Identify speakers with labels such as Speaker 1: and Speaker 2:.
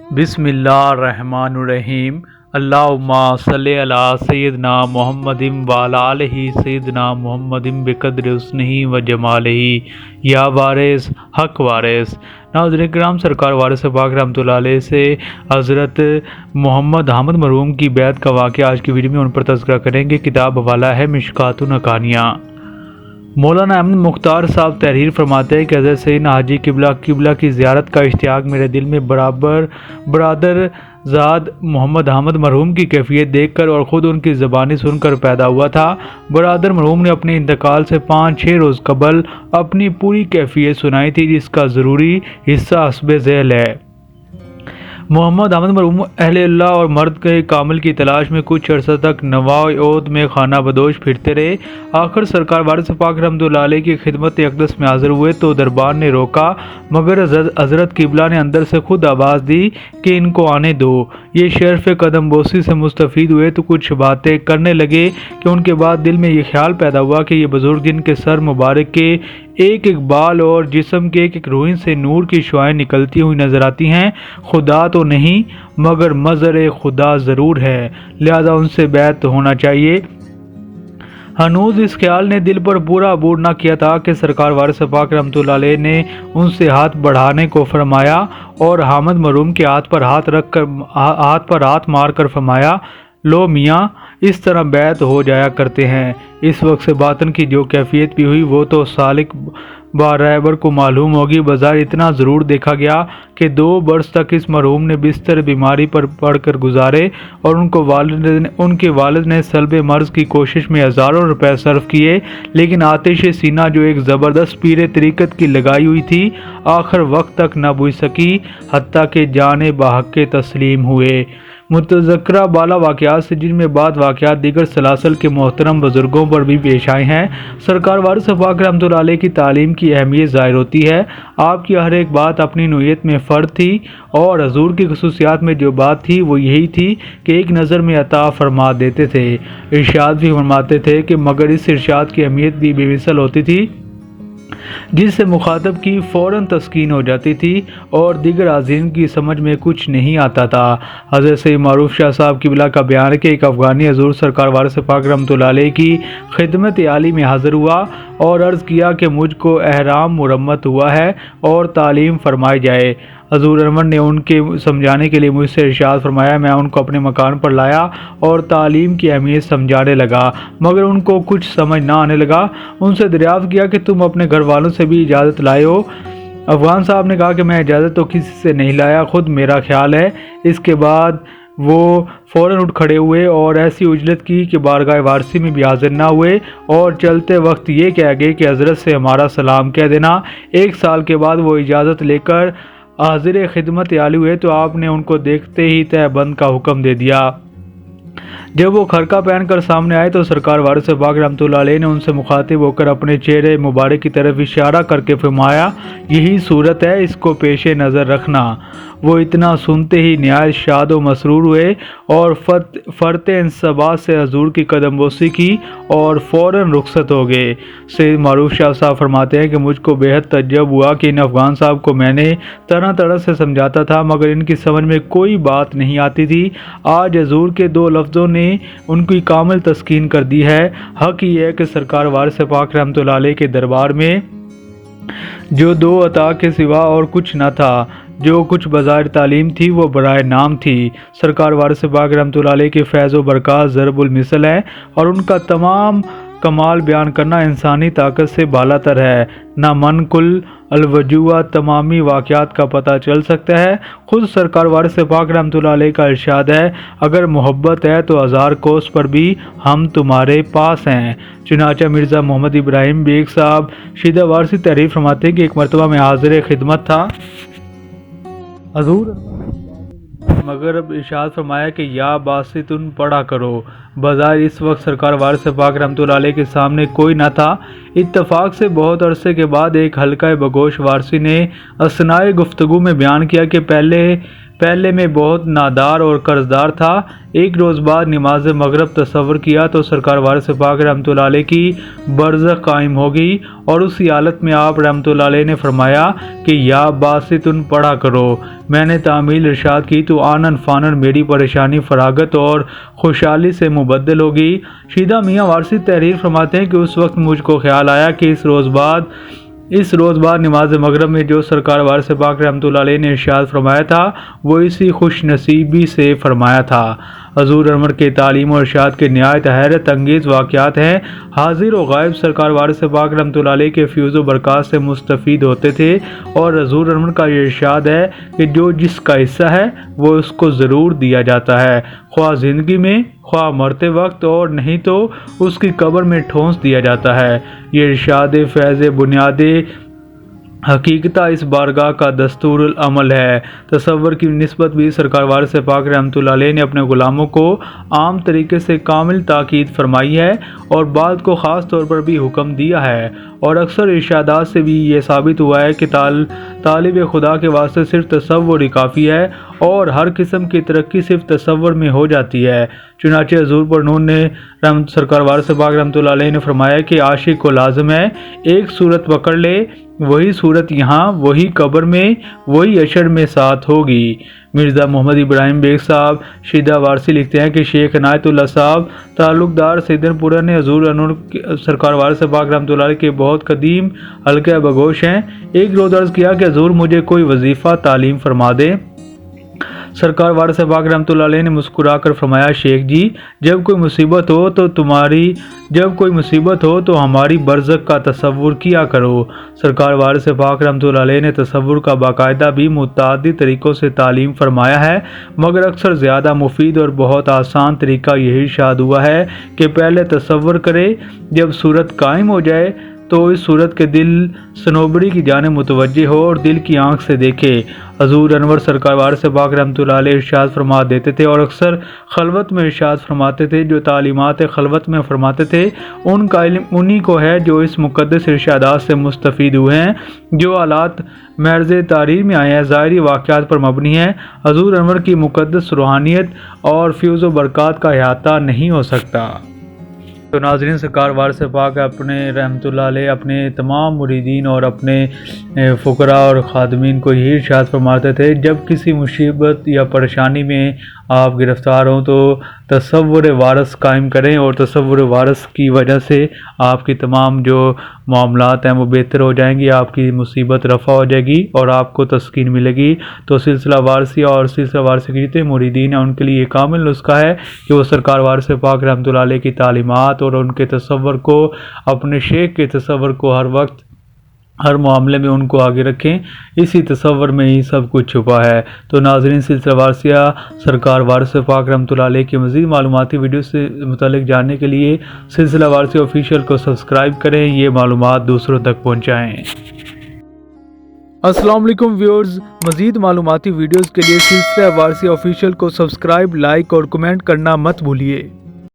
Speaker 1: بسم اللہ الرحمن الرحیم۔ اللہم صلی علی سیدنا محمد وعلی آلہ سیدنا محمد بقدر حسنہ و جمالہ یا وارث حق وارث۔ ناظرین کرام، سرکار وارث پاک رحمۃ اللہ علیہ سے حضرت محمد حامد مرحوم کی بیعت کا واقعہ آج کی ویڈیو میں ان پر تذکرہ کریں گے۔ کتاب حوالہ ہے مشکوٰۃ الحکایات۔ مولانا احمد مختار صاحب تحریر فرماتے ہیں کہ حضرت سیدنا حاجی قبلہ کی زیارت کا اشتیاق میرے دل میں برادر زاد محمد حامد مرحوم کی کیفیت دیکھ کر اور خود ان کی زبانی سن کر پیدا ہوا تھا۔ برادر مرحوم نے اپنے انتقال سے 5-6 روز قبل اپنی پوری کیفیت سنائی تھی، جس کا ضروری حصہ حسب ذیل ہے۔ محمد حامد مرحوم اہل اللہ اور مرد کے کامل کی تلاش میں کچھ عرصہ تک نواء عود میں خانہ بدوش پھرتے رہے۔ آخر سرکار وارث پاک رحمۃ اللہ علیہ کی خدمت اقدس میں حاضر ہوئے تو دربار نے روکا، مگر حضرت قبلہ نے اندر سے خود آواز دی کہ ان کو آنے دو۔ یہ شرف قدم بوسی سے مستفید ہوئے تو کچھ باتیں کرنے لگے کہ ان کے بعد دل میں یہ خیال پیدا ہوا کہ یہ بزرگ جن کے سر مبارک کے ایک ایک بال اور جسم کے ایک ایک روئیں سے نور کی شعاعیں نکلتی ہوئی نظر آتی ہیں، خدا تو نہیں مگر مظہر خدا ضرور ہے، لہذا ان سے بیعت ہونا چاہیے۔ ہنوز اس خیال نے دل پر پورا عبور نہ کیا تھا کہ سرکار وارث پاک رحمۃ اللہ علیہ نے ان سے ہاتھ بڑھانے کو فرمایا اور حامد مرحوم کے ہاتھ پر ہاتھ مار کر فرمایا، لو میاں، اس طرح بیعت ہو جایا کرتے ہیں۔ اس وقت سے باطن کی جو کیفیت بھی ہوئی وہ تو سالک رہبر کو معلوم ہوگی۔ بظاہر اتنا ضرور دیکھا گیا کہ 2 برس تک اس مرحوم نے بستر بیماری پر پڑ کر گزارے اور ان کے والد نے سلب مرض کی کوشش میں ہزاروں روپے صرف کیے، لیکن آتش سینہ جو ایک زبردست پیر طریقت کی لگائی ہوئی تھی آخر وقت تک نہ بجھ سکی، حتیٰ کہ جان بحق کے تسلیم ہوئے۔ متذکرہ بالا واقعات سے جن میں بعض واقعات دیگر سلاسل کے محترم بزرگوں پر بھی پیش آئے ہیں، سرکار وارث پاک رحمۃ اللہ علیہ کی تعلیم کی اہمیت ظاہر ہوتی ہے۔ آپ کی ہر ایک بات اپنی نوعیت میں فرد تھی اور حضور کی خصوصیات میں جو بات تھی وہ یہی تھی کہ ایک نظر میں عطا فرما دیتے تھے۔ ارشاد بھی فرماتے تھے کہ مگر اس ارشاد کی اہمیت بھی بے مثل ہوتی تھی جس سے مخاطب کی فوراً تسکین ہو جاتی تھی اور دیگر حاضرین کی سمجھ میں کچھ نہیں آتا تھا۔ حضرت سید معروف شاہ صاحب قبلہ کا بیان ہے کہ ایک افغانی حضور سرکار وارث پاک رحمۃ اللہ علیہ کی خدمت عالی میں حاضر ہوا اور عرض کیا کہ مجھ کو احرام مرمت ہوا ہے اور تعلیم فرمائی جائے۔ حضور انور نے ان کے سمجھانے کے لیے مجھ سے ارشاد فرمایا، میں ان کو اپنے مکان پر لایا اور تعلیم کی اہمیت سمجھانے لگا، مگر ان کو کچھ سمجھ نہ آنے لگا۔ ان سے دریافت کیا کہ تم اپنے گھر والوں سے بھی اجازت لائے ہو؟ افغان صاحب نے کہا کہ میں اجازت تو کسی سے نہیں لایا، خود میرا خیال ہے۔ اس کے بعد وہ فوراً اٹھ کھڑے ہوئے اور ایسی عجلت کی کہ بارگاہ وارثی میں بھی حاضر نہ ہوئے اور چلتے وقت یہ کہہ گئے کہ حضرت سے ہمارا سلام کہہ دینا۔ 1 سال کے بعد وہ اجازت لے کر حاضر خدمت عالی ہوئے تو آپ نے ان کو دیکھتے ہی تہ بند کا حکم دے دیا۔ جب وہ خرقہ پہن کر سامنے آئے تو سرکار وارث پاک رحمۃ اللہ علیہ نے ان سے مخاطب ہو کر اپنے چہرے مبارک کی طرف اشارہ کر کے فرمایا، یہی صورت ہے، اس کو پیش نظر رکھنا۔ وہ اتنا سنتے ہی نہایت شاد و مسرور ہوئے اور فرط انصباح سے حضور کی قدم بوسی کی اور فوراً رخصت ہو گئے۔ سید معروف شاہ صاحب فرماتے ہیں کہ مجھ کو بے حد تعجب ہوا کہ ان افغان صاحب کو میں نے طرح سے سمجھاتا تھا مگر ان کی سمجھ میں کوئی بات نہیں آتی تھی۔ آج حضور کے 2 لفظوں نے ان کی کامل تسکین کر دی ہے۔ حق یہ ہے کہ سرکار وارث پاک رحمۃ اللہ علیہ کے دربار میں جو 2 عطا کے سوا اور کچھ نہ تھا، جو کچھ بظاہر تعلیم تھی وہ برائے نام تھی۔ سرکار وارث پاک رحمۃ اللہ علیہ کے فیض و برکات ضرب المثل ہے اور ان کا تمام کمال بیان کرنا انسانی طاقت سے بالا تر ہے۔ نہ من کل الوجوہ تمامی واقعات کا پتہ چل سکتا ہے۔ خود سرکار وارث پاک رحمۃ اللہ علیہ کا ارشاد ہے، اگر محبت ہے تو 1000 کوس پر بھی ہم تمہارے پاس ہیں۔ چنانچہ مرزا محمد ابراہیم بیگ صاحب شیدہ وارثی تحریر فرماتے ہیں کہ ایک مرتبہ میں حاضر خدمت تھا، حضور مگر ارشاد فرمایا کہ یا باستن پڑھا کرو۔ بظاہر اس وقت سرکار وارث پاک رحمۃ اللہ علیہ کے سامنے کوئی نہ تھا۔ اتفاق سے بہت عرصے کے بعد ایک حلقہ بگوش وارثی نے اثناء گفتگو میں بیان کیا کہ پہلے پہلے میں بہت نادار اور قرضدار تھا۔ ایک روز بعد نماز مغرب تصور کیا تو سرکار وارث پاک رحمۃ اللہ علیہ کی برزخ قائم ہو گئی، اور اسی حالت میں آپ رحمۃ اللہ علیہ نے فرمایا کہ یا باسطن پڑھا کرو۔ میں نے تعمیل ارشاد کی تو آنن فانن میری پریشانی فراغت اور خوشحالی سے مبدل ہو گئی۔ شیدہ میاں وارثی تحریر فرماتے ہیں کہ اس وقت مجھ کو خیال آیا کہ اس روز بعد نماز مغرب میں جو سرکار وارث پاک رحمۃ اللہ علیہ نے ارشاد فرمایا تھا وہ اسی خوش نصیبی سے فرمایا تھا۔ حضور انور کے تعلیم و ارشاد کے نہایت حیرت انگیز واقعات ہیں۔ حاضر و غائب سرکار وارث پاک رحمۃ اللہ علیہ کے فیوز و برکات سے مستفید ہوتے تھے، اور حضور انور کا یہ ارشاد ہے کہ جو جس کا حصہ ہے وہ اس کو ضرور دیا جاتا ہے، خواہ زندگی میں خواہ مرتے وقت، اور نہیں تو اس کی قبر میں ٹھونس دیا جاتا ہے۔ یہ ارشاد فیض بنیاد حقیقتہ اس بارگاہ کا دستور العمل ہے۔ تصور کی نسبت بھی سرکار وارث پاک رحمۃ اللہ علیہ نے اپنے غلاموں کو عام طریقے سے کامل تاکید فرمائی ہے، اور بعض کو خاص طور پر بھی حکم دیا ہے، اور اکثر ارشادات سے بھی یہ ثابت ہوا ہے کہ طالب خدا کے واسطے صرف تصور ہی کافی ہے، اور ہر قسم کی ترقی صرف تصور میں ہو جاتی ہے۔ چنانچہ حضور پر نور نے سرکار وارث پاک رحمۃ اللہ علیہ نے فرمایا کہ عاشق کو لازم ہے ایک صورت پکڑ لے، وہی صورت یہاں وہی قبر میں وہی حشر میں ساتھ ہوگی۔ مرزا محمد ابراہیم بیگ صاحب شیدہ وارثی لکھتے ہیں کہ شیخ عنایت اللہ صاحب تعلقدار سیدن پورہ نے حضور انور سرکار وارث پاک رحمۃ اللہ علیہ کے بہت قدیم حلقہ بگوش ہیں۔ ایک روز عرض کیا کہ حضور مجھے کوئی وظیفہ تعلیم فرما دے۔ سرکار وارث پاک رحمۃ اللہ علیہ نے مسکرا کر فرمایا شیخ جی جب کوئی مصیبت ہو تو ہماری برزخ کا تصور کیا کرو۔ سرکار وارث پاک رحمۃ اللہ علیہ نے تصور کا باقاعدہ بھی متعدد طریقوں سے تعلیم فرمایا ہے، مگر اکثر زیادہ مفید اور بہت آسان طریقہ یہی ارشاد ہوا ہے کہ پہلے تصور کرے، جب صورت قائم ہو جائے تو اس صورت کے دل صنوبری کی جانب متوجہ ہو اور دل کی آنکھ سے دیکھے۔ حضور انور سرکار وارث پاک رحمۃ اللہ علیہ ارشاد فرما دیتے تھے، اور اکثر خلوت میں ارشاد فرماتے تھے۔ جو تعلیمات خلوت میں فرماتے تھے ان کا علم انہی کو ہے جو اس مقدس ارشادات سے مستفید ہوئے ہیں۔ جو حالات محض تحریر میں آئے ہیں ظاہری واقعات پر مبنی ہیں، حضور انور کی مقدس روحانیت اور فیوز و برکات کا احاطہ نہیں ہو سکتا۔ تو ناظرین سرکار وارث پاک اپنے رحمۃ اللہ علیہ اپنے تمام مریدین اور اپنے فقراء اور خادمین کو یہی ارشاد فرماتے تھے جب کسی مصیبت یا پریشانی میں آپ گرفتار ہوں تو تصور وارث قائم کریں، اور تصور وارث کی وجہ سے آپ کی تمام جو معاملات ہیں وہ بہتر ہو جائیں گی، آپ کی مصیبت رفع ہو جائے گی اور آپ کو تسکین ملے گی۔ تو سلسلہ وارثی اور سلسلہ وارثی کے جتنے مریدین ہیں ان کے لیے کامل نسخہ ہے کہ وہ سرکار وارث پاک رحمۃ اللہ علیہ کی تعلیمات اور ان کے تصور کو، اپنے شیخ کے تصور کو ہر وقت ہر معاملے میں ان کو آگے رکھیں۔ اسی تصور میں ہی سب کچھ چھپا ہے۔ تو ناظرین سلسلہ وارثیہ سرکار وارث پاک رحمۃ اللہ علیہ کی مزید معلوماتی ویڈیو سے متعلق جاننے کے لیے سلسلہ وارثیہ آفیشیل کو سبسکرائب کریں، یہ معلومات دوسروں تک پہنچائیں۔ السلام علیکم ویورز، مزید معلوماتی ویڈیوز کے لیے سلسلہ وارثیہ آفیشیل کو سبسکرائب، لائک اور کمنٹ کرنا مت بھولیے۔